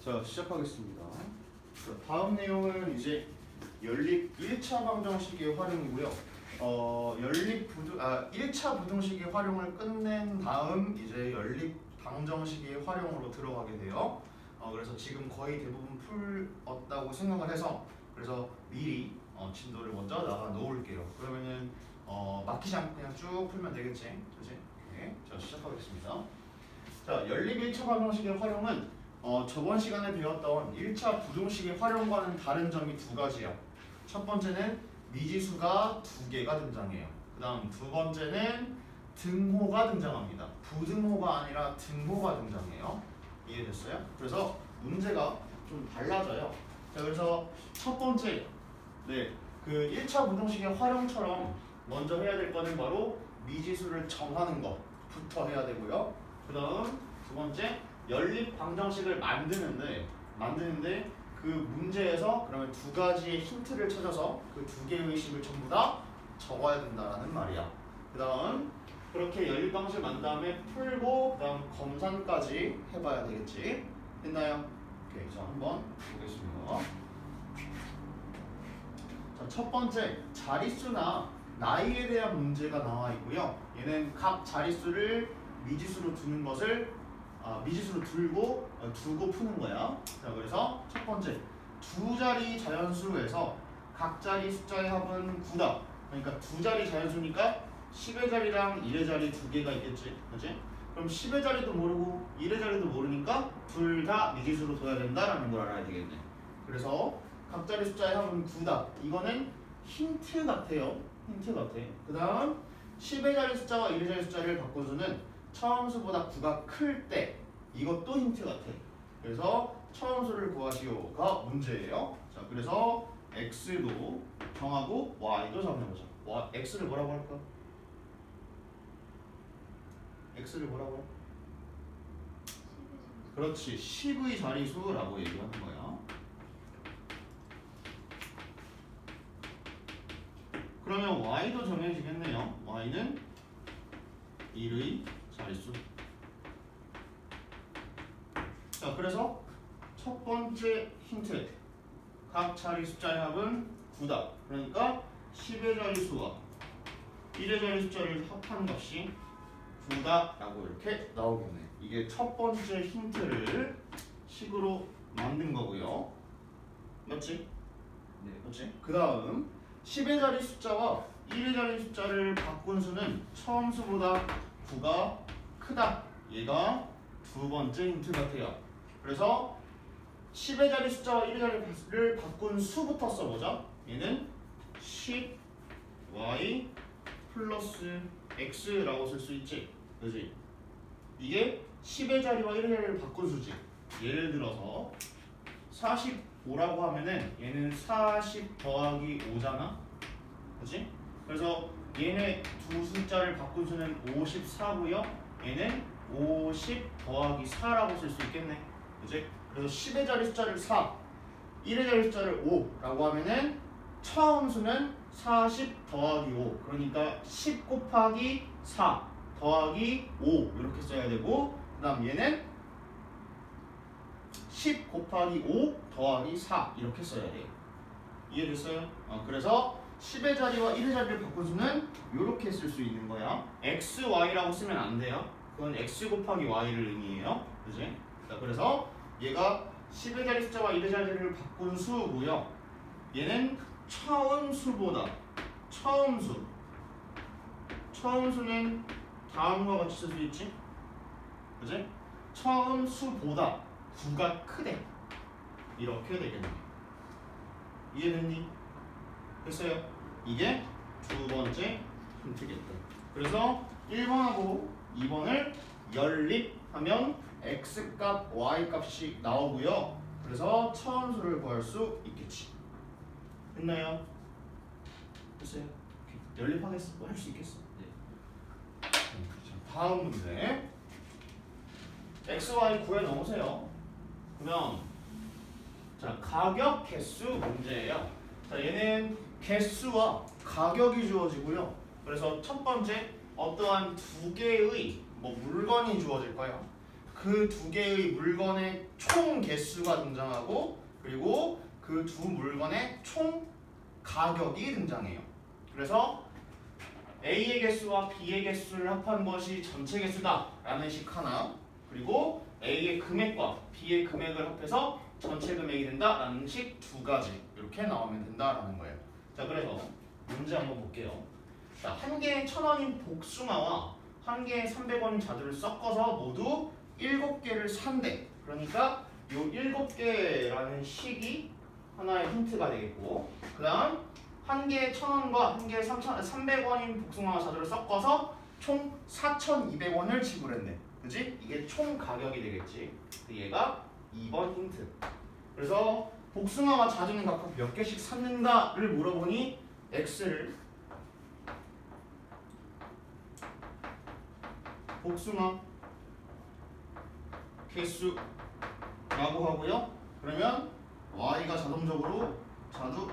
자, 시작하겠습니다. 자, 다음 내용은 이제 연립 1차 방정식의 활용이고요. 1차 부등식의 활용을 끝낸 다음 이제 연립 방정식의 활용으로 들어가게 돼요. 그래서 지금 거의 대부분 풀었다고 생각을 해서 그래서 미리 진도를 먼저 나가 놓을게요. 그러면은 막히지 않고 그냥 쭉 풀면 되겠지, 그렇지? 네. 자, 시작하겠습니다. 자, 연립 1차 방정식의 활용은 저번 시간에 배웠던 1차 부등식의 활용과는 다른 점이 두 가지요. 첫 번째는 미지수가 두 개가 등장해요. 그 다음 두 번째는 등호가 등장합니다. 부등호가 아니라 등호가 등장해요. 이해됐어요? 그래서 문제가 좀 달라져요. 자, 그래서 첫 번째, 그 1차 부등식의 활용처럼 먼저 해야 될 거는 바로 미지수를 정하는 것부터 해야 되고요. 그 다음 두 번째, 연립 방정식을 만드는데 그 문제에서 그러면 두 가지의 힌트를 찾아서 그 두 개의 식을 전부 다 적어야 된다라는 말이야. 그 다음 그렇게 연립 방식을 만든 다음에 풀고 그 다음 검산까지 해봐야 되겠지. 됐나요? 오케이, 자 한번 보겠습니다. 자, 첫 번째 자릿수나 나이에 대한 문제가 나와 있고요. 얘는 각 자릿수를 미지수로 두는 것을 미지수로 두고 푸는 거야. 자, 그래서 첫 번째 두 자리 자연수에서 각 자리 숫자의 합은 9다. 그러니까 두 자리 자연수니까 10의 자리랑 1의 자리 두 개가 있겠지, 그렇지? 그럼 10의 자리도 모르고 1의 자리도 모르니까 둘 다 미지수로 둬야 된다라는 걸 알아야 되겠네. 그래서 각 자리 숫자의 합은 9다. 이거는 힌트 같아요. 힌트 같아. 그 다음 10의 자리 숫자와 1의 자리 숫자를 바꿔주는 처음 수보다 9가 클 때, 이것도 힌트 같아. 그래서 처음 수를 구하시오가 문제예요. 자, 그래서 x도 정하고 y도 정해보자. x를 뭐라고 할까? x를 뭐라고 해? 그렇지, 10의 자리수라고 얘기하는 거야. 그러면 y도 정해지겠네요. y는 1의 자릿수. 자, 그래서 첫 번째 힌트, 각 자리 숫자의 합은 9다. 그러니까 10의 자릿수와 1의 자리 숫자를 합한 값이 9다 라고 이렇게 나오겠네. 이게 첫 번째 힌트를 식으로 만든 거고요. 맞지? 네. 맞지? 그 다음 10의 자리 숫자와 1의 자리 숫자를 바꾼 수는 처음 수보다 9가 크다. 얘가 두 번째 힌트 같아요. 그래서 10의 자리 숫자와 1의 자리를 바꾼 수부터 써보자. 얘는 10y 플러스 x라고 쓸 수 있지, 그지? 이게 10의 자리와 1의 자리를 바꾼 수지. 예를 들어서 45라고 하면은 얘는 40 더하기 5잖아, 그지? 그래서 얘네 두 숫자를 바꾼 수는 54고요. 얘는 50 더하기 4라고 쓸 수 있겠네, 그지? 그래서 10의 자리 숫자를 4, 1의 자리 숫자를 5라고 하면은 처음 수는 40 더하기 5, 그러니까 10 곱하기 4 더하기 5 이렇게 써야 되고, 그 다음 얘는 10 곱하기 5 더하기 4 이렇게 써야 돼요. 이해됐어요? 그래서 10의 자리와 1의 자리를 바꾼 수는 이렇게 쓸 수 있는 거야. x, y라고 쓰면 안 돼요. 그건 x 곱하기 y를 의미해요, 그지? 자, 그래서 얘가 10의 자리 숫자와 1의 자리를 바꾼 수고요. 얘는 처음 수보다, 처음 수는 다음과 같이 쓸 수 있지, 그지? 처음 수보다 9가 크대. 이렇게 되겠네. 이해됐니? 됐어요? 이게 두 번째 힌트겠다. 그래서 1번하고 2번을 연립하면 x값, y값이 나오고요. 그래서 처음 수를 구할 수 있겠지. 됐나요? 됐어요? 연립하겠어? 할 수 있겠어? 네. 다음 문제. x, y 구해 넣으세요. 그러면 자, 가격 개수 문제예요. 자, 얘는 개수와 가격이 주어지고요. 그래서 첫 번째 어떠한 두 개의 물건이 주어질 거예요. 그 두 개의 물건의 총 개수가 등장하고 그리고 그 두 물건의 총 가격이 등장해요. 그래서 A의 개수와 B의 개수를 합한 것이 전체 개수다 라는 식 하나, 그리고 A의 금액과 B의 금액을 합해서 전체 금액이 된다 라는 식 두 가지 이렇게 나오면 된다라는 거예요. 자, 그래서 문제 한번 볼게요. 자, 한 개의 1,000원인 복숭아와 한 개의 300원인 자두를 섞어서 모두 7개를 산대. 그러니까 이 7개라는 식이 하나의 힌트가 되겠고, 그 다음 한 개의 1,000원과 한 개의 300원인 복숭아와 자두를 섞어서 총 4,200원을 지불했네. 그지? 이게 총 가격이 되겠지. 얘가 2번 힌트. 그래서 복숭아와 자두는 각각 몇 개씩 샀는가를 물어보니 X를 복숭아 개수라고 하고요. 그러면 Y가 자동적으로 자두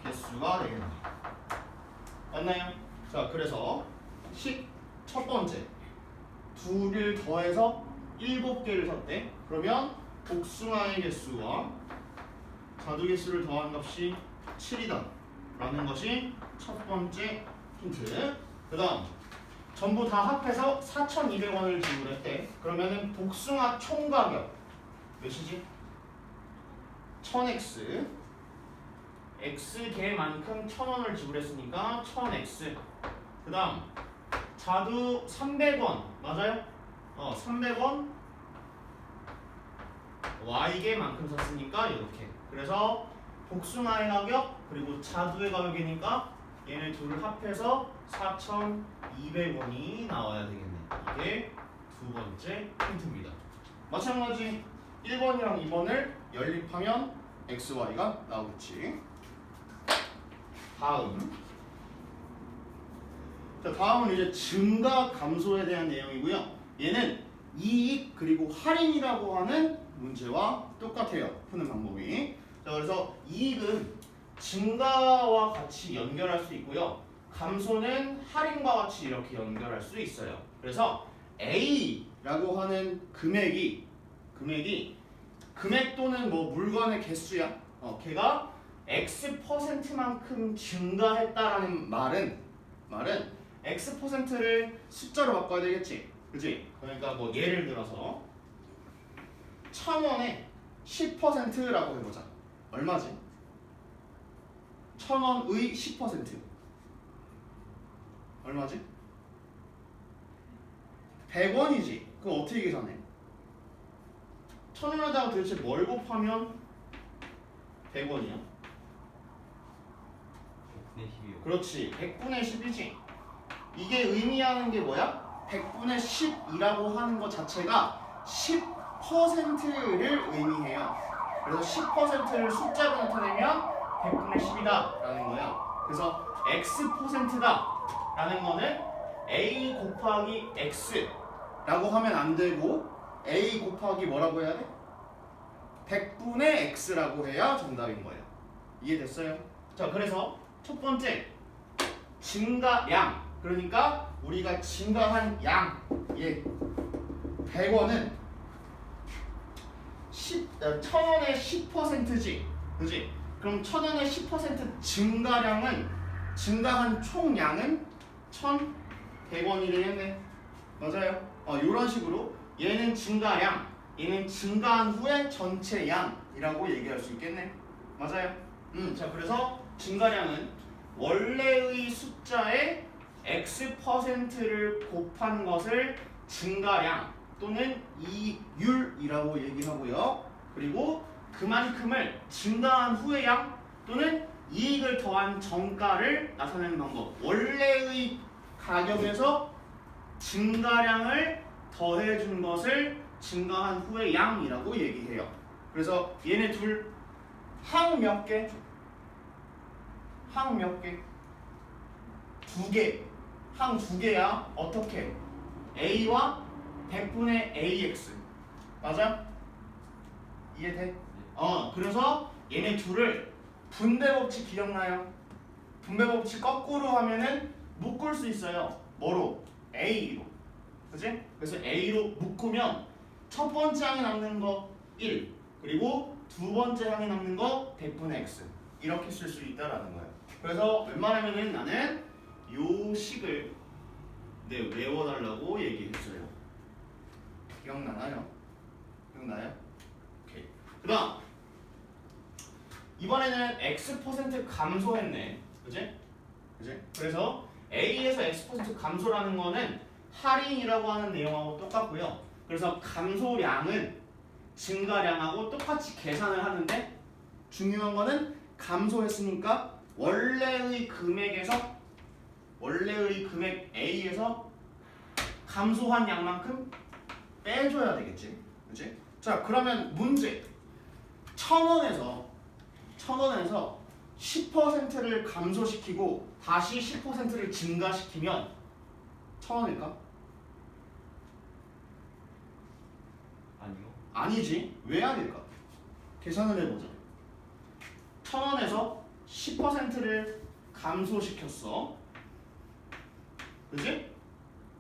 개수가 되겠네. 맞나요? 자, 그래서 식 첫 번째, 둘을 더해서 7개를 샀대. 그러면 복숭아의 개수와 자두 개수를 더한 값이 7이다 라는 것이 첫 번째 힌트. 그 다음 전부 다 합해서 4,200원을 지불했대. 그러면은 복숭아 총 가격 몇이지? 1000x x개만큼 1,000원을 지불했으니까 1000x. 그 다음 자두 300원 맞아요? 300원 y개만큼 샀으니까 이렇게. 그래서 복숭아의 가격 그리고 자두의 가격이니까 얘네 둘을 합해서 4,200원이 나와야 되겠네. 이게 두 번째 힌트입니다. 마찬가지 1번이랑 2번을 연립하면 XY가 나오겠지. 다음은 이제 증가 감소에 대한 내용이고요. 얘는 이익 그리고 할인이라고 하는 문제와 똑같아요. 푸는 방법이. 자, 그래서 이익은 증가와 같이 연결할 수 있고요. 감소는 할인과 같이 이렇게 연결할 수 있어요. 그래서 A라고 하는 금액 또는 뭐 물건의 개수야. 걔가 X%만큼 증가했다라는 말은 X%를 숫자로 바꿔야 되겠지. 그치? 그러니까 뭐 예를 들어서 1,000원에 10%라고 해보자. 얼마지? 1,000원의 10% 얼마지? 100원이지. 그거 어떻게 계산해? 1,000원에다가 도대체 뭘 곱하면 100원이야? 100분의 10이요. 그렇지. 100분의 10이지. 이게 의미하는 게 뭐야? 100분의 10이라고 하는 것 자체가 10%를 의미해요. 그래서 10%를 숫자로 나타내면 100분의 10이다 라는 거예요. 그래서 X%다 라는 거는 A 곱하기 X라고 하면 안 되고 A 곱하기 뭐라고 해야 돼? 100분의 X라고 해야 정답인 거예요. 이해됐어요? 자, 그래서 첫 번째 증가량, 그러니까 우리가 증가한 양, 100원은 1,000원의 10%지, 그지? 그럼 1,000원의 10% 증가량은 증가한 총량은 1,100원이 되겠네. 맞아요? 이런 식으로 얘는 증가량, 얘는 증가한 후에 전체 양이라고 얘기할 수 있겠네. 맞아요? 자, 그래서 증가량은 원래의 숫자에 X%를 곱한 것을 증가량 또는 이율이라고 얘기하고요. 그리고 그만큼을 증가한 후의 양 또는 이익을 더한 정가를 나타내는 방법. 원래의 가격에서 증가량을 더해준 것을 증가한 후의 양이라고 얘기해요. 그래서 얘네 둘 항 몇 개? 항 몇 개? 2개. 항 2개야. 어떻게? A와 100분의 AX. 맞아? 이해돼? 그래서 얘네 둘을 분배법칙 기억나요? 분배법칙 거꾸로 하면은 묶을 수 있어요. 뭐로? A로. 그치? 그래서 A로 묶으면 첫 번째 항에 남는 거 1, 그리고 두 번째 항에 남는 거 100분의 x 이렇게 쓸 수 있다라는 거예요. 그래서 웬만하면은 나는 요 식을 외워달라고 얘기했어요. 기억나나요? 기억나요? 오케이. 그다음 이번에는 x% 감소했네, 그지? 그지? 그래서 A에서 x% 감소라는 거는 할인이라고 하는 내용하고 똑같고요. 그래서 감소량은 증가량하고 똑같이 계산을 하는데 중요한 거는 감소했으니까 원래의 금액 A에서 감소한 양만큼 빼줘야 되겠지, 그렇지? 자, 그러면 문제 1,000원에서 10%를 감소시키고 다시 10%를 증가시키면 1,000원일까? 아니요. 아니지. 왜 아닐까? 계산을 해보자. 1,000원에서 10%를 감소시켰어. 그지?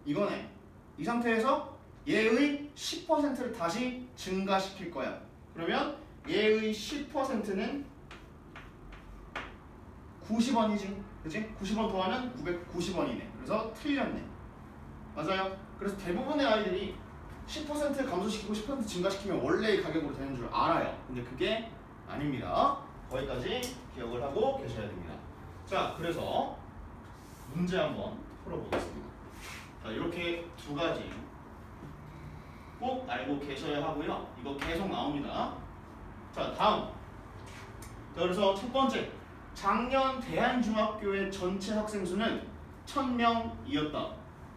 이거네. 이 상태에서 얘의 10%를 다시 증가시킬 거야. 그러면 얘의 10%는 90원이지. 그지? 90원 더하면 990원이네. 그래서 틀렸네. 맞아요. 그래서 대부분의 아이들이 10% 감소시키고 10% 증가시키면 원래의 가격으로 되는 줄 알아요. 근데 그게 아닙니다. 거기까지 기억을 하고 계셔야 됩니다. 자, 그래서 문제 한번 풀어보겠습니다. 자, 이렇게 두 가지 꼭 알고 계셔야 하고요. 이거 계속 나옵니다. 자, 다음. 자, 그래서 첫 번째. 작년 대한중학교의 전체 학생 수는 1,000명이었다.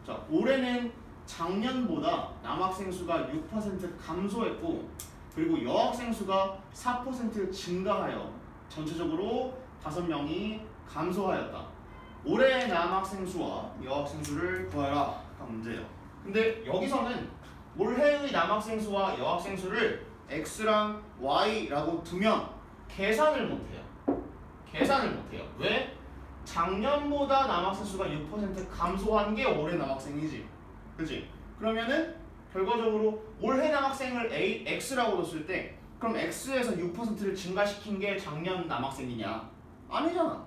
자, 올해는 작년보다 남학생 수가 6% 감소했고, 그리고 여학생 수가 4% 증가하여 전체적으로 5명이 감소하였다. 올해 남학생 수와 여학생 수를 구하라. 가 문제예요. 근데 여기서는 올해의 남학생 수와 여학생 수를 x랑 y라고 두면 계산을 못해요. 왜? 작년보다 남학생 수가 6% 감소한 게 올해 남학생이지. 그치? 그러면은 결과적으로 올해 남학생을 x라고 뒀을 때 그럼 x에서 6%를 증가시킨 게 작년 남학생이냐? 아니잖아.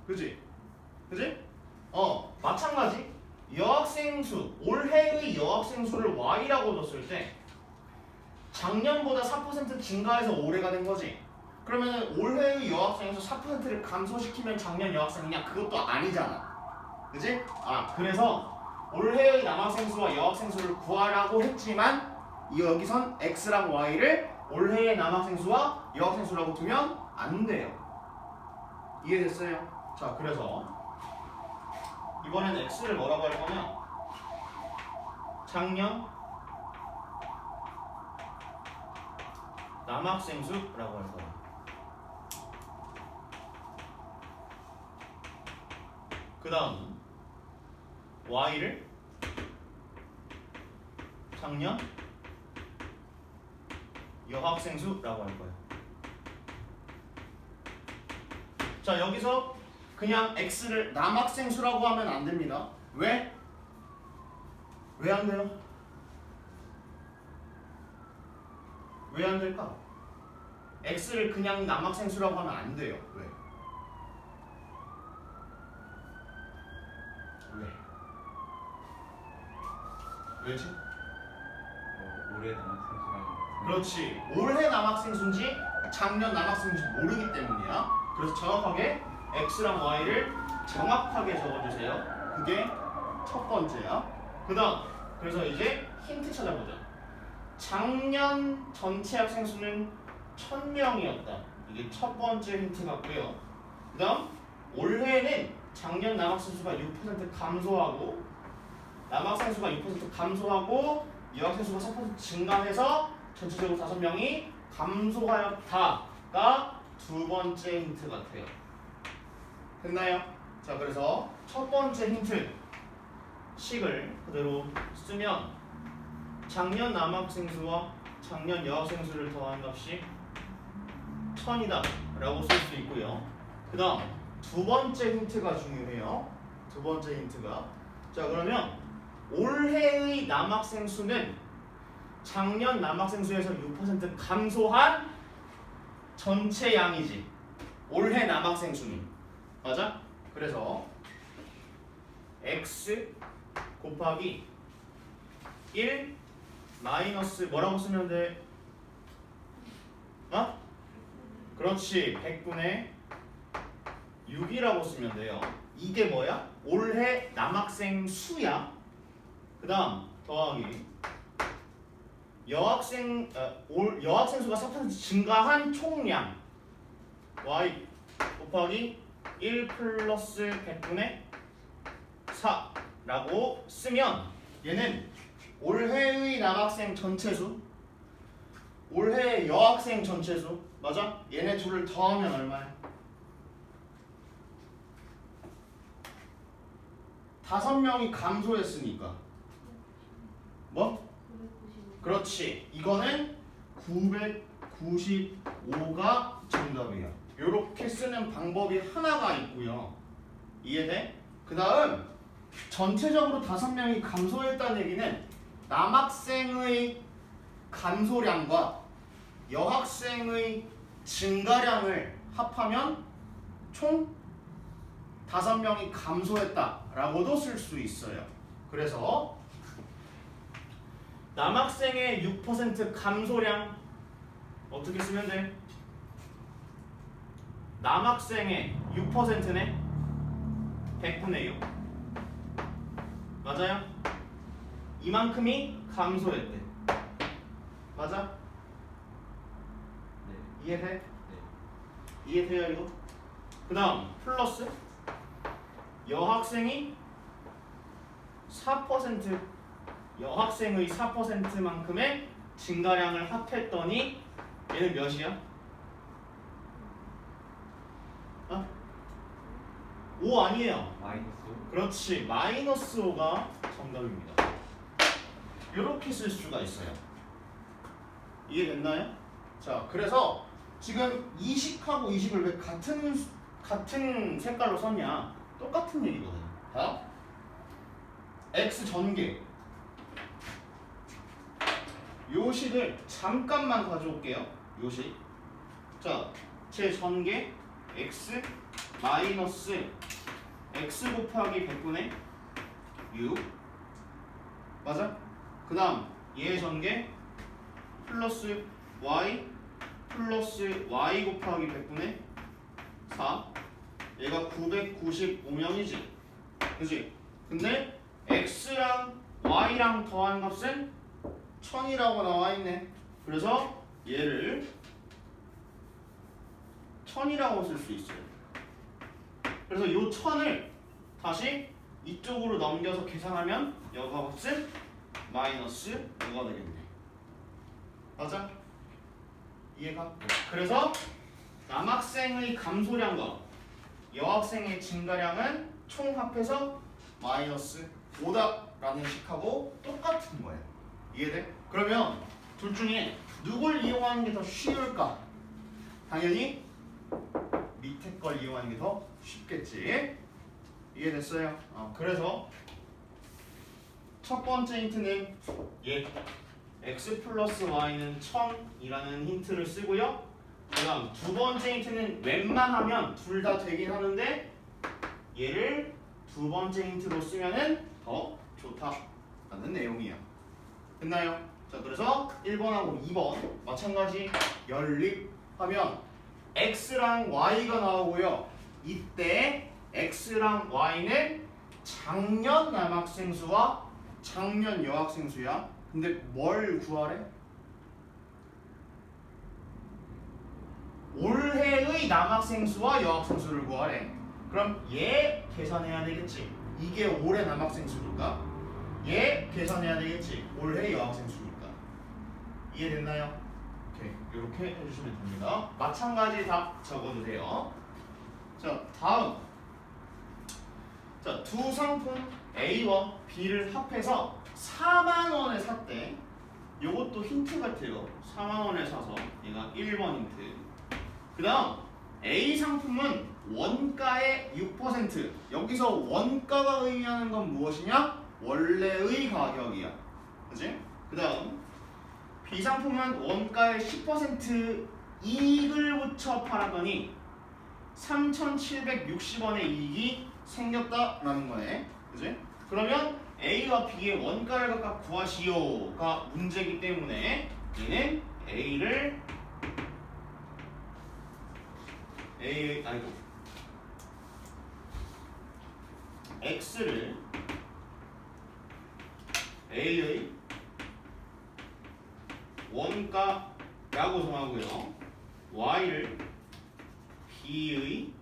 그치? 마찬가지. 여학생 수, 올해의 여학생 수를 y라고 뒀을 때 작년보다 4% 증가해서 올해가 된 거지. 그러면 올해의 여학생에서 4%를 감소시키면 작년 여학생이냐? 그것도 아니잖아. 그치? 그래서 올해의 남학생 수와 여학생 수를 구하라고 했지만 여기선 x랑 y를 올해의 남학생 수와 여학생 수라고 두면 안 돼요. 이해됐어요? 자, 그래서 이번엔 x를 뭐라고 할 거냐? 작년 남학생 수라고 할 거야. 그 다음 y를 작년 여학생 수라고 할 거야. 자, 여기서 그냥 x를 남학생 수라고 하면 안 됩니다. 왜? 왜 안 돼요? 왜 안 될까? x를 그냥 남학생 수라고 하면 안 돼요. 왜? 왜지? 올해 남학생 수랑. 그렇지. 올해 남학생 수인지 작년 남학생 수인지 모르기 때문이야. 그래서 정확하게 x랑 y를 정확하게 적어주세요. 그게 첫 번째야. 그 다음, 그래서 이제 힌트 찾아보자. 작년 전체 학생 수는 1,000명이었다. 이게 첫 번째 힌트 같고요. 그 다음, 올해는 작년 남학생 수가 6% 감소하고 남학생 수가 6% 감소하고 여학생 수가 4% 증가해서 전체적으로 5명이 감소하였다가 두 번째 힌트 같아요. 됐나요? 자, 그래서 첫 번째 힌트 식을 그대로 쓰면 작년 남학생 수와 작년 여학생 수를 더한 값이 1000이다 라고 쓸 수 있고요. 그 다음 두 번째 힌트가 중요해요. 두 번째 힌트가 자, 그러면 올해의 남학생 수는 작년 남학생 수에서 6% 감소한 전체 양이지. 올해 남학생 수는. 맞아? 그래서 x 곱하기 1 마이너스 뭐라고 쓰면 돼? 어? 그렇지. 100분의 6이라고 쓰면 돼요. 이게 뭐야? 올해 남학생 수야. 그 다음 더하기 여학생 수가 4% 증가한 총량 y 곱하기 1 플러스 100분의 4라고 쓰면 얘는 올해의 남학생 전체 수, 올해 여학생 전체 수, 맞아? 얘네 둘을 더하면 얼마야? 5명이 감소했으니까 뭐? 그렇지. 이거는 995가 정답이야. 이렇게 쓰는 방법이 하나가 있고요. 이해돼? 그 다음 전체적으로 5명이 감소했다는 얘기는 남학생의 감소량과 여학생의 증가량을 합하면 총 5명이 감소했다라고도 쓸 수 있어요. 그래서 남학생의 6% 감소량 어떻게 쓰면 돼? 남학생의 6%네 100분의 6 맞아요? 이만큼이 감소했대. 맞아? 네. 이해돼? 네. 이해돼요 이거? 그 다음 플러스 여학생이 4% 여학생의 4%만큼의 증가량을 합했더니 얘는 몇이야? 5 아니에요. 마이너스 그렇지. 마이너스 5가 정답입니다. 이렇게 쓸 수가 있어요. 이해됐나요? 자, 그래서 지금 이식하고 이식을 왜 같은 색깔로 썼냐? 똑같은 얘기거든. 자, x 전개 요식을 잠깐만 가져올게요. 요식. 자, 제 전개 x 마이너스 x 곱하기 100분의 6 맞아? 그 다음 얘 전개 플러스 y 플러스 y 곱하기 100분의 4 얘가 995명이지 그치? 근데 x랑 y랑 더한 값은 1000이라고 나와있네. 그래서 얘를 1000이라고 쓸 수 있어요. 그래서 이 1000을 다시 이쪽으로 넘겨서 계산하면 여가 값은 마이너스 5가 되겠네. 맞아? 이해가? 그래서 남학생의 감소량과 여학생의 증가량은 총 합해서 마이너스 5다라는 식하고 똑같은 거예요. 이해돼? 그러면 둘 중에 누굴 이용하는 게 더 쉬울까? 당연히 밑에 걸 이용하는 게 더 쉽겠지. 이해됐어요? 그래서 첫 번째 힌트는 얘 x 플러스 y는 1000이라는 힌트를 쓰고요. 그 다음 두 번째 힌트는 웬만하면 둘 다 되긴 하는데 얘를 두 번째 힌트로 쓰면은 더 좋다라는 내용이에요. 됐나요? 자, 그래서 1번하고 2번 마찬가지 연립하면 x랑 y가 나오고요. 이때 x랑 y는 작년 남학생 수와 작년 여학생 수야. 근데 뭘 구하래? 올해의 남학생 수와 여학생 수를 구하래. 그럼 얘 계산해야 되겠지. 이게 올해 남학생 수니까 얘 계산해야 되겠지. 올해 여학생 수니까. 이해됐나요? 오케이. 이렇게 해주시면 됩니다. 마찬가지 답 적어주세요. 자, 다음. 자, 두 상품 A와 B를 합해서 4만 원에 샀대. 요것도 힌트 같아요. 4만 원에 사서 얘가 1번 힌트. 그 다음 A 상품은 원가의 6%. 여기서 원가가 의미하는 건 무엇이냐? 원래의 가격이야. 그지? 그 다음 B상품은 원가의 10% 이익을 붙여 팔았더니 3,760원의 이익이 생겼다라는 거네. 그지? 그러면 A와 B의 원가를 각각 구하시오가 문제이기 때문에 얘는 X를 A의 원가라고 정하고요. Y를 B의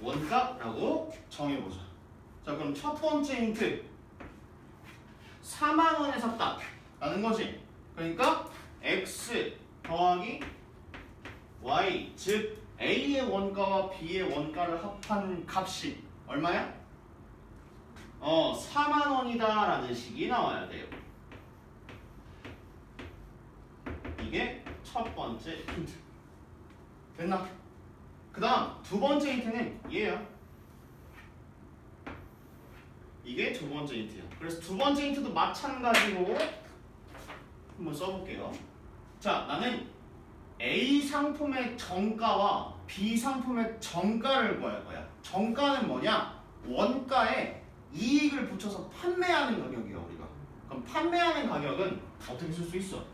원가라고 정해보자. 자, 그럼 첫 번째 힌트 4만 원에 샀다 라는 거지. 그러니까 X 더하기 Y, 즉 A의 원가와 B의 원가를 합한 값이 얼마야? 4만 원이다 라는 식이 나와야 돼요. 이게 첫 번째 힌트. 됐나? 그 다음 두 번째 힌트는 얘야. 이게 두 번째 힌트야. 그래서 두 번째 힌트도 마찬가지로 한번 써볼게요. 자, 나는 A 상품의 정가와 B 상품의 정가를 구할 거야. 정가는 뭐냐? 원가에 이익을 붙여서 판매하는 가격이야, 우리가. 그럼 판매하는 가격은 어떻게 쓸 수 있어?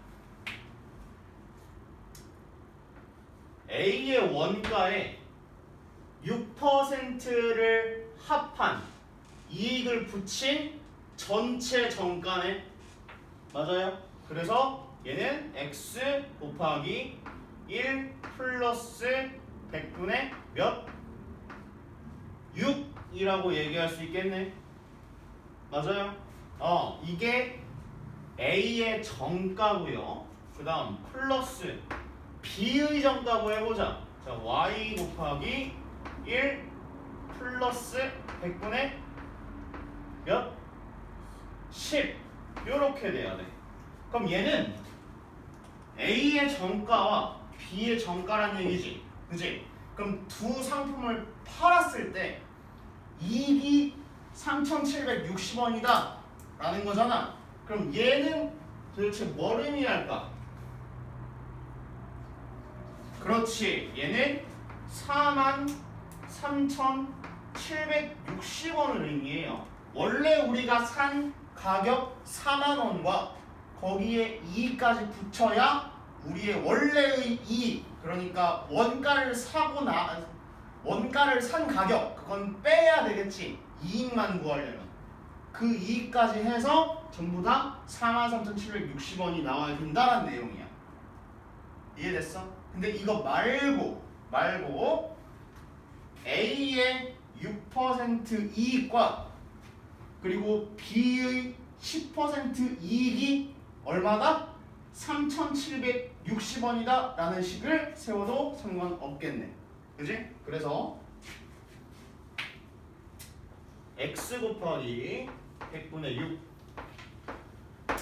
A의 원가에 6%를 합한 이익을 붙인 전체 정가네. 맞아요? 그래서 얘는 X 곱하기 1 플러스 100분의 몇? 6이라고 얘기할 수 있겠네. 맞아요? 이게 A의 정가고요. 그 다음 플러스 B의 정가고 해보자. 자, Y 곱하기 1 플러스 100분의 몇? 10 요렇게 돼야 돼. 그럼 얘는 A의 정가와 B의 정가란 얘기지. 그지? 그럼 두 상품을 팔았을 때 이익이 3,760원이다 라는 거잖아. 그럼 얘는 도대체 뭘 의미할까? 그렇지. 얘는 43,760원을 의미해요. 원래 우리가 산 가격 4만원과 거기에 이익까지 붙여야 우리의 원래의 이익, 그러니까 원가를 산 가격, 그건 빼야 되겠지. 이익만 구하려면 그 이익까지 해서 전부 다 43,760원이 나와야 된다는 내용이야. 이해됐어? 근데 이거 말고 A의 6% 이익과 그리고 B의 10% 이익이 얼마다? 3,760원이다 라는 식을 세워도 상관없겠네. 그지? 그래서 X 곱하기 100분의 6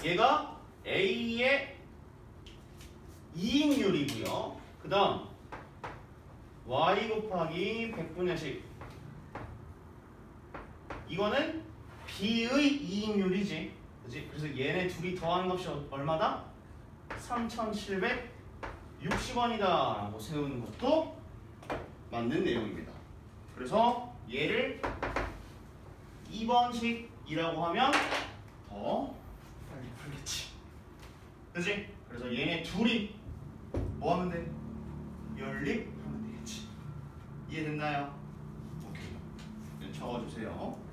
얘가 A의 이익률이고요. 그 다음 Y 곱하기 100분의 10 이거는 B의 이익률이지. 그치? 그래서 얘네 둘이 더하는 값이 얼마다? 3,760원이다 라고 세우는 것도 맞는 내용입니다. 그래서 얘를 2번식이라고 하면 더 빨리 풀겠지. 그치? 그래서 얘네 둘이 뭐 하면 돼? 연립하면 되겠지. 이해됐나요? 오케이. 적어주세요.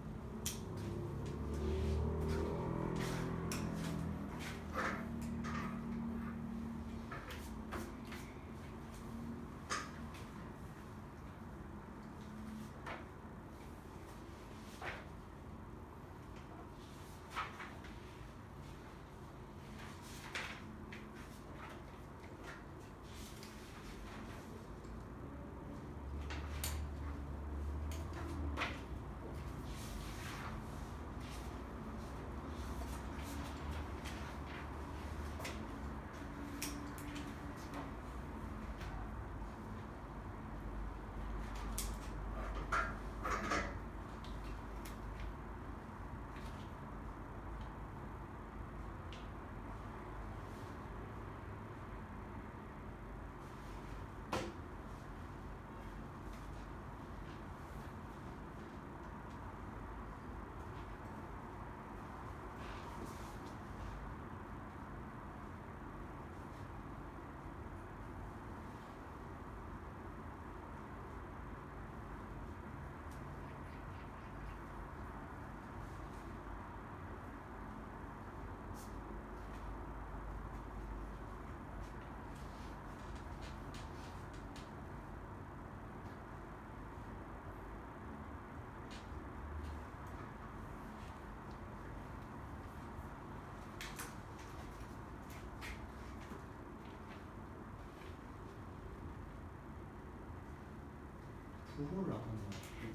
부호를 나타내면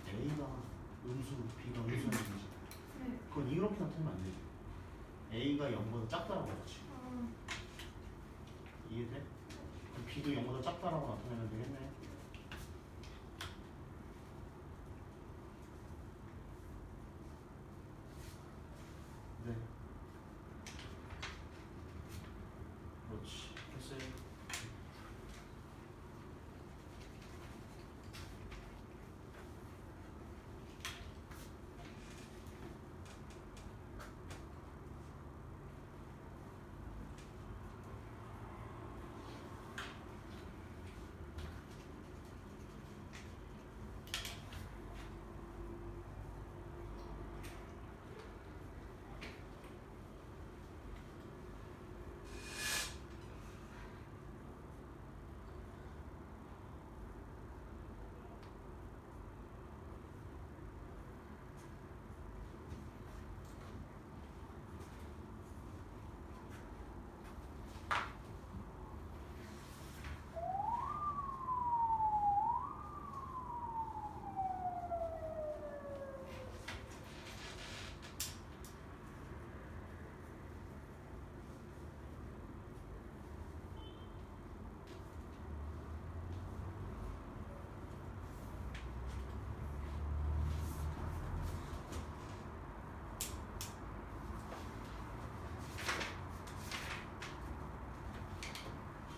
A가 음수, B가 음수라는 거지. 네. 그건 이렇게 나타내면 안 되지. A가 0보다 작다라고 그렇지. 이해돼? 그럼 B도 0보다 작다라고 나타내면 되겠네. 네. 그렇지. 됐어요.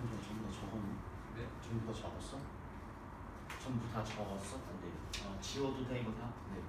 전부 다 적었니? 네? 전부 다 적었어? 전부 다 적었어? 네. 지워도 돼 이거 다? 네.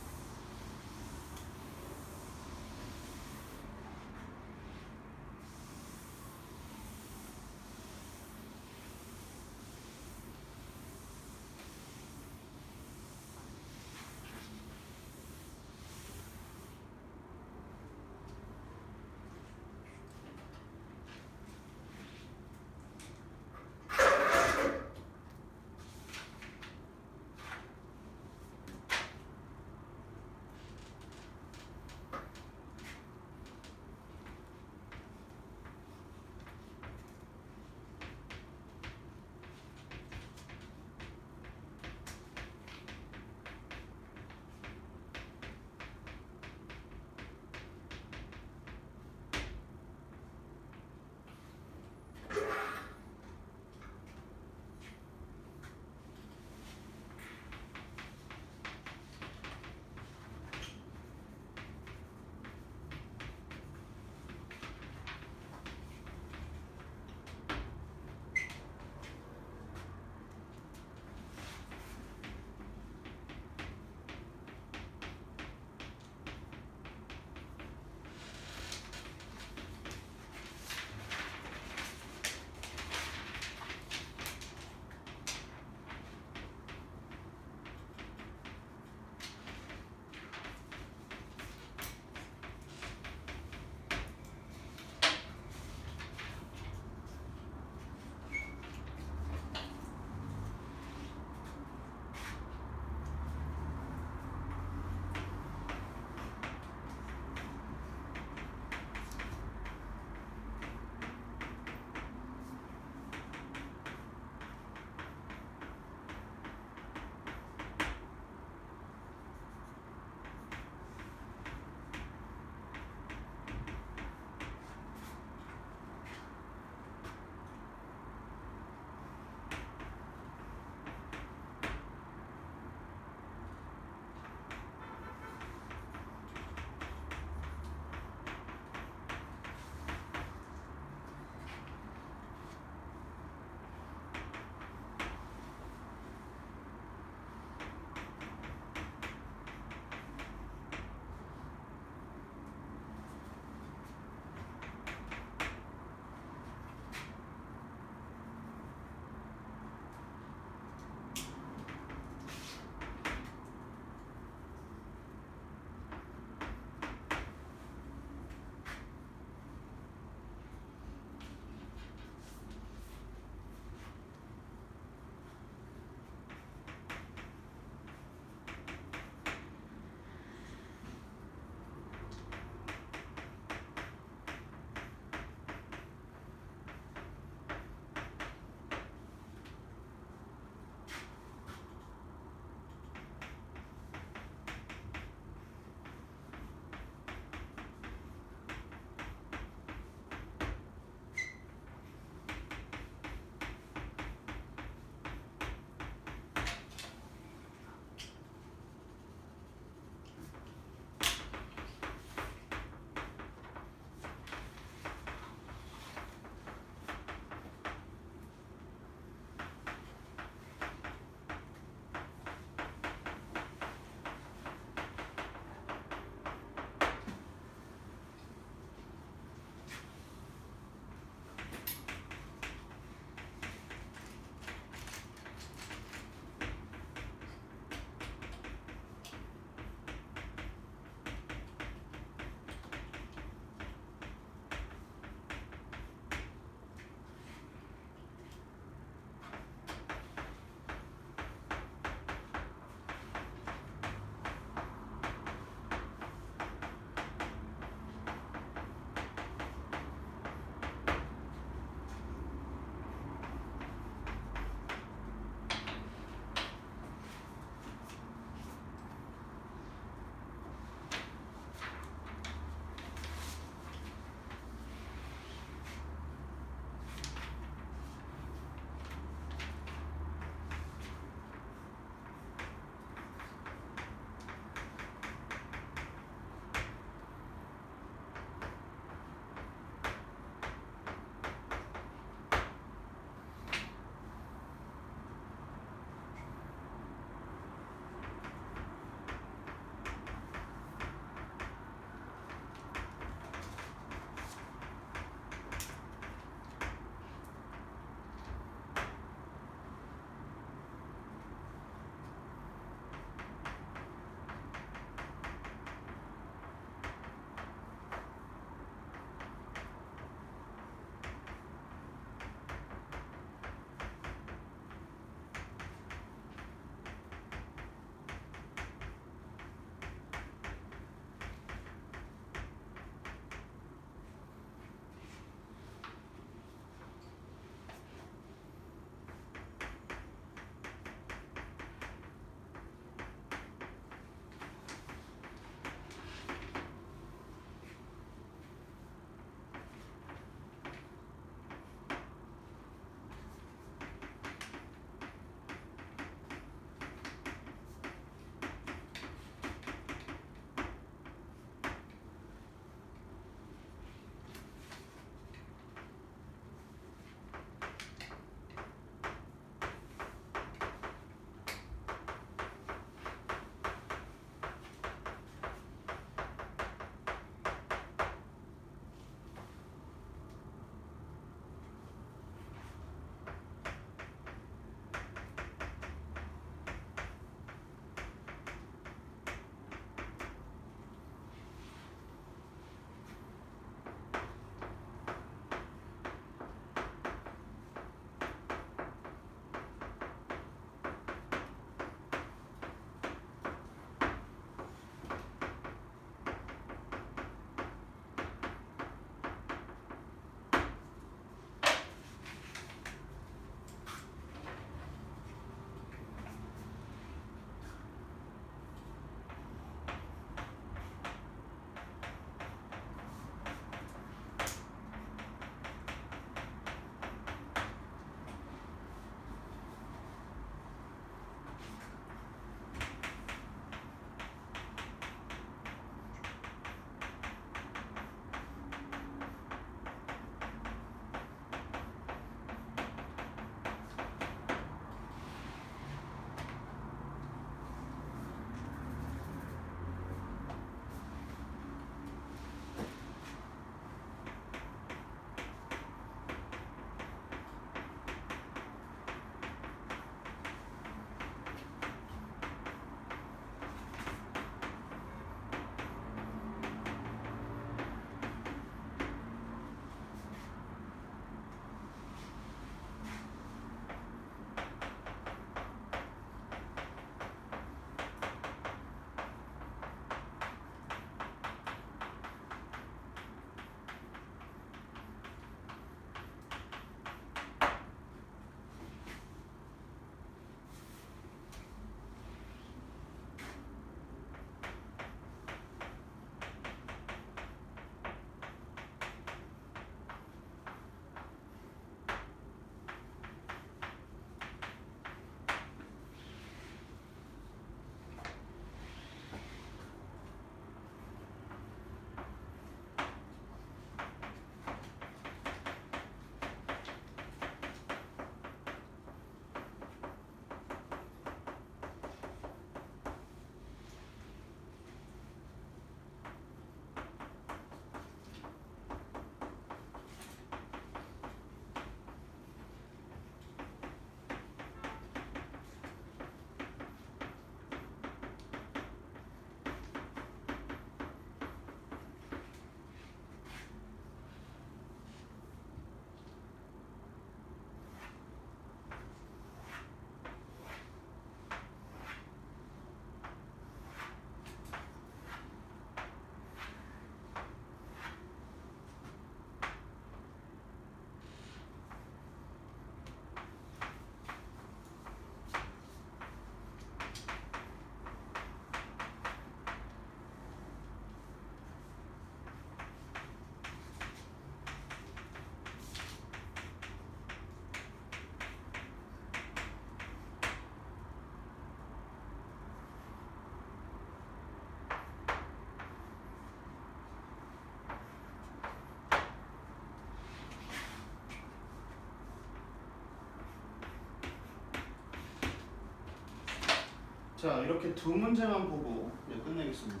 자, 이렇게 두 문제만 보고 이제 끝내겠습니다.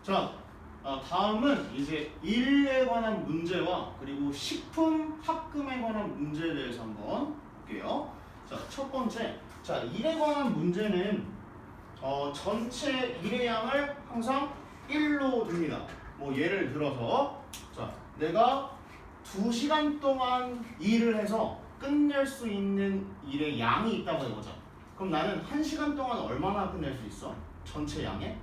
자, 다음은 이제 일에 관한 문제와 그리고 식품 합금에 관한 문제에 대해서 한번 볼게요. 자, 첫 번째. 자, 일에 관한 문제는 전체 일의 양을 항상 1로 둡니다. 뭐 예를 들어서 자, 내가 2시간 동안 일을 해서 끝낼 수 있는 일의 양이 있다고 해보자. 그럼 나는 1시간 동안 얼마나 끝낼 수 있어? 전체 양의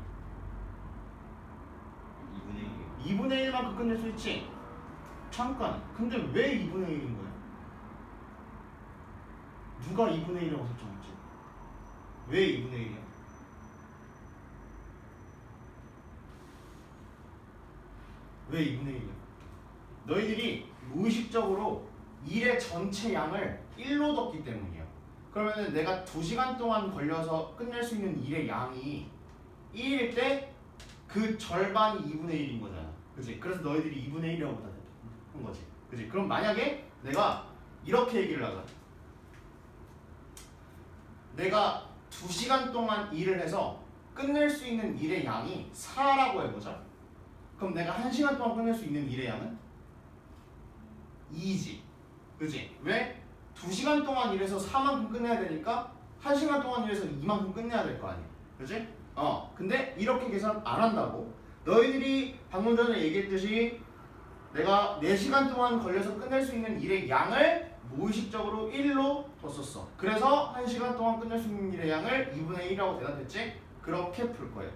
2분의 1. 2분의 1만큼 끝낼 수 있지? 잠깐. 근데 왜 2분의 1인 거야? 누가 2분의 1이라고 설정했지? 왜 2분의 1이야? 왜 2분의 1이야? 너희들이 무의식적으로 일의 전체 양을 1로 뒀기 때문이야. 그러면은 내가 2시간 동안 걸려서 끝낼 수 있는 일의 양이 1일 때 그 절반이 2분의 1인 거잖아. 그치? 그래서 너희들이 2분의 1이라고 한 거지. 그치? 그럼 만약에 내가 이렇게 얘기를 하자. 내가 2시간 동안 일을 해서 끝낼 수 있는 일의 양이 4라고 해보자. 그럼 내가 1시간 동안 끝낼 수 있는 일의 양은 2지. 그치? 왜? 2시간 동안 일해서 4만큼 끝내야 되니까 1시간 동안 일해서 2만큼 끝내야 될 거 아니야. 그치? 근데 이렇게 계산 안 한다고. 너희들이 방금 전에 얘기했듯이 내가 4시간 동안 걸려서 끝낼 수 있는 일의 양을 무의식적으로 1로 뒀었어. 그래서 1시간 동안 끝낼 수 있는 일의 양을 2분의 1이라고 대답했지? 그렇게 풀 거예요.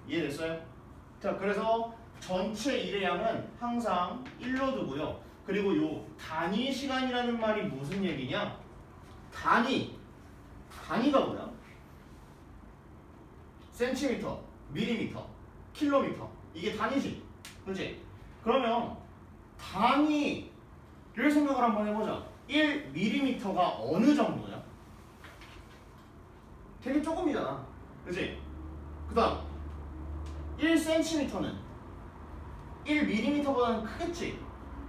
이해됐어요? 자, 그래서 전체 일의 양은 항상 1로 두고요. 그리고 요 단위 시간이라는 말이 무슨 얘기냐? 단위가 뭐야? 센티미터, 밀리미터, 킬로미터. 이게 단위지. 그렇지? 그러면 단위를 생각을 한번 해보자. 1mm가 어느 정도냐? 되게 조금이잖아. 그렇지? 그 다음 1cm는 1mm보다는 크겠지?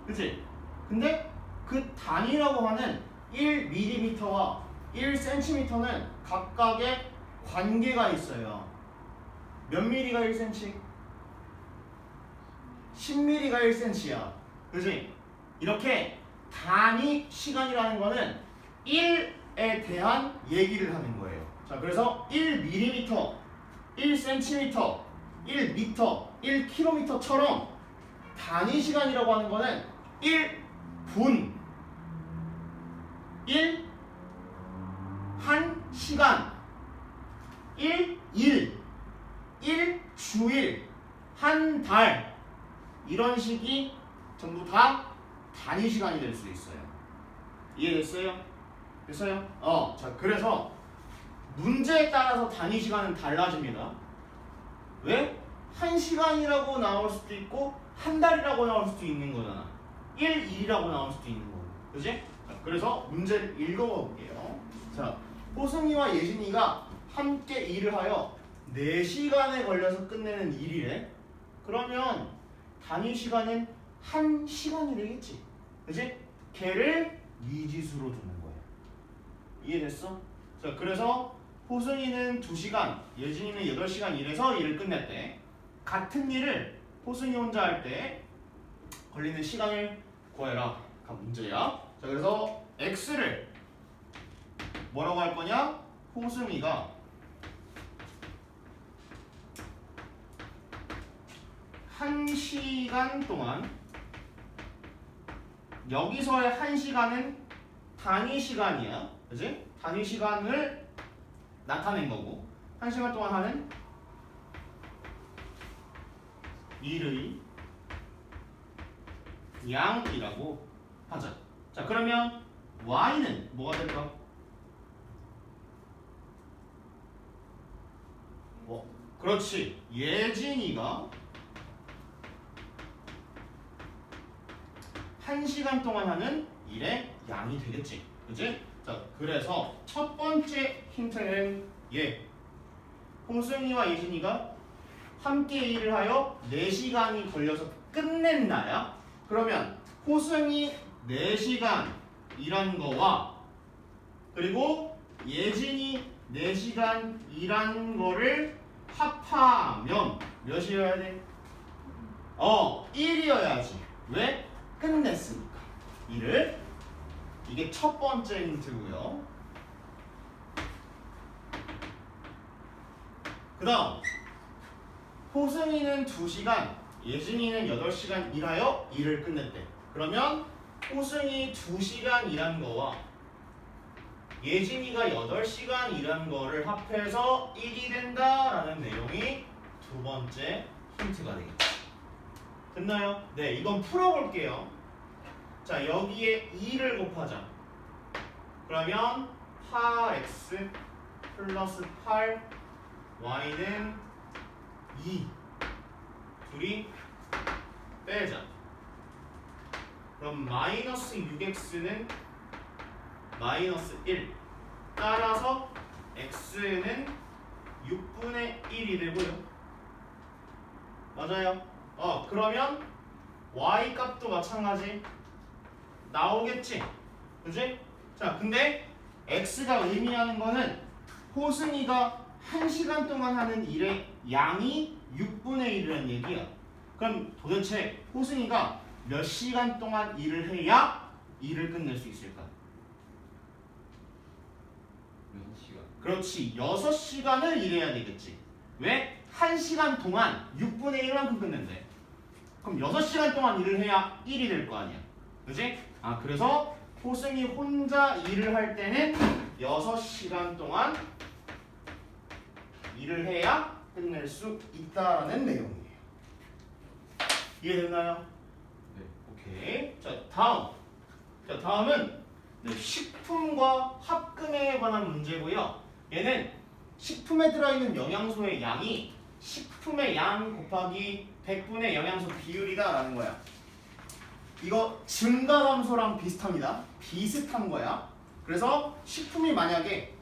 그치? 근데 그 단위라고 하는 1mm와 1cm는 각각의 관계가 있어요. 몇 mm가 1cm? 10mm가 1cm야. 그치? 이렇게 단위 시간이라는 거는 1에 대한 얘기를 하는 거예요. 자, 그래서 1mm, 1cm, 1m, 1km처럼 단위 시간이라고 하는 거는 1분, 1시간, 1일, 1주일, 한 달 이런 식이 전부 다 단위 시간이 될 수 있어요. 이해됐어요? 됐어요? 자, 그래서 문제에 따라서 단위 시간은 달라집니다. 왜? 1시간이라고 나올 수도 있고 한 달이라고 나올 수도 있는 거잖아. 1일이라고 나올 수도 있는 거고. 그치? 자, 그래서 문제를 읽어볼게요. 자, 호승이와 예진이가 함께 일을 하여 4시간에 걸려서 끝내는 일이래. 그러면 단위 시간은 1시간이 되겠지. 그치? 걔를 미지수로 두는 거야. 이해됐어? 자, 그래서 호승이는 2시간, 예진이는 8시간 일해서 일을 끝냈대. 같은 일을 호승이 혼자 할 때 걸리는 시간을 구해라. 가 문제야. 자, 그래서 x를 뭐라고 할 거냐? 호승이가 1시간 동안, 여기서의 1시간은 단위 시간이야. 그치? 단위 시간을 나타낸 거고 1시간 동안 하는 일의 양이라고 하자. 자, 그러면 y는 뭐가 될까? 그렇지. 예진이가 1시간 동안 하는 일의 양이 되겠지. 그치? 자, 그래서 첫 번째 힌트는 홍승이와 예진이가 함께 일을 하여 4시간이 걸려서 끝냈나야? 그러면 호승이 4시간 일한 거와 그리고 예진이 4시간 일한 거를 합하면 몇이어야 돼? 1이어야지. 왜? 끝냈으니까. 1을. 이게 첫 번째 힌트고요. 그 다음 호승이는 2시간, 예진이는 8시간 일하여 일을 끝냈대. 그러면 호승이 2시간 일한 거와 예진이가 8시간 일한 거를 합해서 1이 된다라는 내용이 두 번째 힌트가 되겠죠. 됐나요? 네, 이건 풀어볼게요. 자, 여기에 2를 곱하자. 그러면 8x 플러스 8 y는 2 둘이 빼자. 그럼 마이너스 6x는 마이너스 1 따라서 x는 6분의 1이 되고요. 맞아요. 그러면 y 값도 마찬가지 나오겠지. 그지? 자, 근데 x가 의미하는 거는 호승이가 1시간 동안 하는 일의 양이 6분의 1이라는 얘기야. 그럼 도대체 호승이가 몇 시간 동안 일을 해야 일을 끝낼 수 있을까? 6시간. 그렇지. 6시간을 일해야 되겠지. 왜? 1시간 동안 6분의 1만큼 끝낸대. 그럼 6시간 동안 일을 해야 1이 될 거 아니야. 그지? 그래서 호승이 혼자 일을 할 때는 6시간 동안 일을 해야 끝낼 수 있다라는 내용이에요. 이해됐나요? 네. 오케이. 자, 다음은 식품과 합금에 관한 문제고요. 얘는 식품에 들어있는 영양소의 양이 식품의 양 곱하기 100분의 영양소 비율이다라는 거야. 이거 증가함수랑 비슷합니다. 비슷한 거야. 그래서 식품이 만약에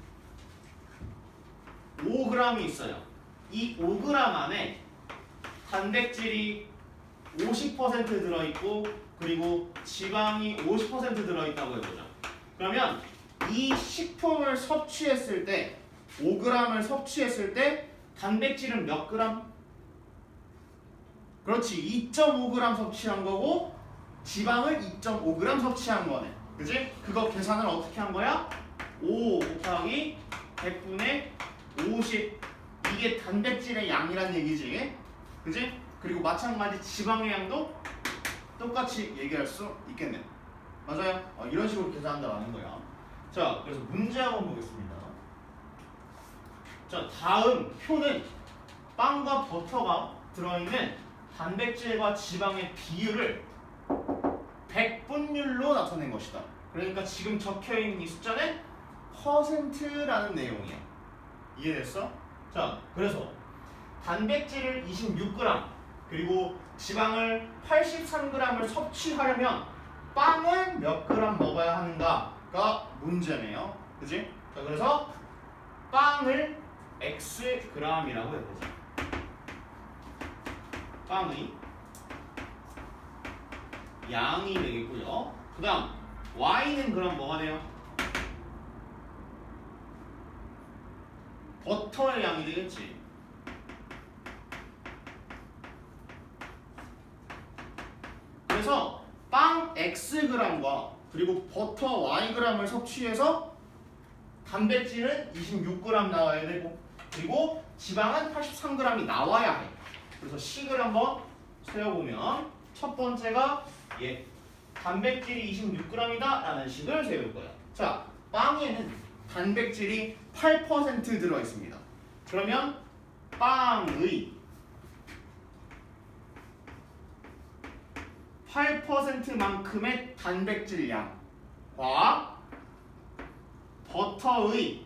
5g이 있어요. 이 5g 안에 단백질이 50% 들어있고 그리고 지방이 50% 들어있다고 해보자. 그러면 이 식품을 섭취했을 때 5g을 섭취했을 때 단백질은 몇 그램? 그렇지. 2.5g 섭취한 거고 지방을 2.5g 섭취한 거네. 그지? 그거 계산을 어떻게 한 거야? 5 곱하기 100분의 50. 이게 단백질의 양이란 얘기지. 그지? 그리고 마찬가지 지방의 양도 똑같이 얘기할 수 있겠네. 맞아요? 이런 식으로 계산한다는 거야. 자, 그래서 문제 한번 보겠습니다. 자, 다음 표는 빵과 버터가 들어있는 단백질과 지방의 비율을 100분율로 나타낸 것이다. 그러니까 지금 적혀있는 이 숫자는 퍼센트라는 내용이야. 이해됐어? 자, 그래서 단백질을 26g 그리고 지방을 83g을 섭취하려면 빵을 몇 그램 먹어야 하는가가 문제네요. 그지? 자, 그래서 빵을 xg이라고 해보자. 빵의 양이 되겠고요. 그 다음 y는 그럼 뭐가 돼요? 버터의 양이 되겠지. 그래서 빵 xg과 그리고 버터 yg을 섭취해서 단백질은 26g 나와야 되고 그리고 지방은 83g이 나와야 해. 그래서 식을 한번 세워보면 첫 번째가 단백질이 26g이다 라는 식을 세울 거야. 자, 빵에는 단백질이 8% 들어있습니다. 그러면 빵의 8%만큼의 단백질 양과 버터의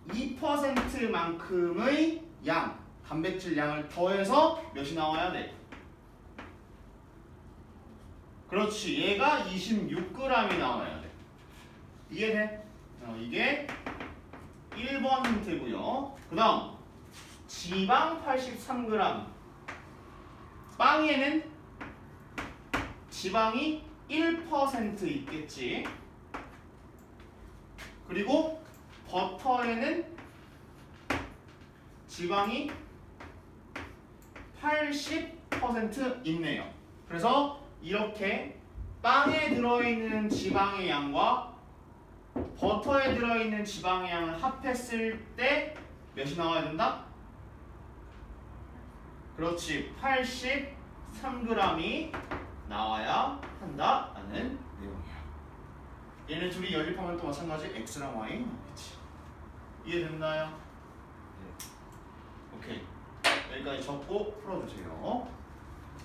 2%만큼의 양, 단백질 양을 더해서 몇이 나와야 돼? 그렇지. 얘가 26g이 나와야 돼. 이해돼? 이게 1번 힌트고요. 그 다음 지방 83g. 빵에는 지방이 1% 있겠지. 그리고 버터에는 지방이 80% 있네요. 그래서 이렇게 빵에 들어있는 지방의 양과 버터에 들어있는 지방의 양을 합했을 때 몇이 나와야 된다? 그렇지, 83g이 나와야 한다라는 내용이야. 얘네 둘이 연립하면 또 마찬가지 x랑 y 나오겠지. 이해됐나요? 네. 오케이. 여기까지 적고 풀어주세요.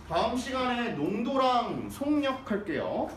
다음 시간에 농도랑 속력 할게요.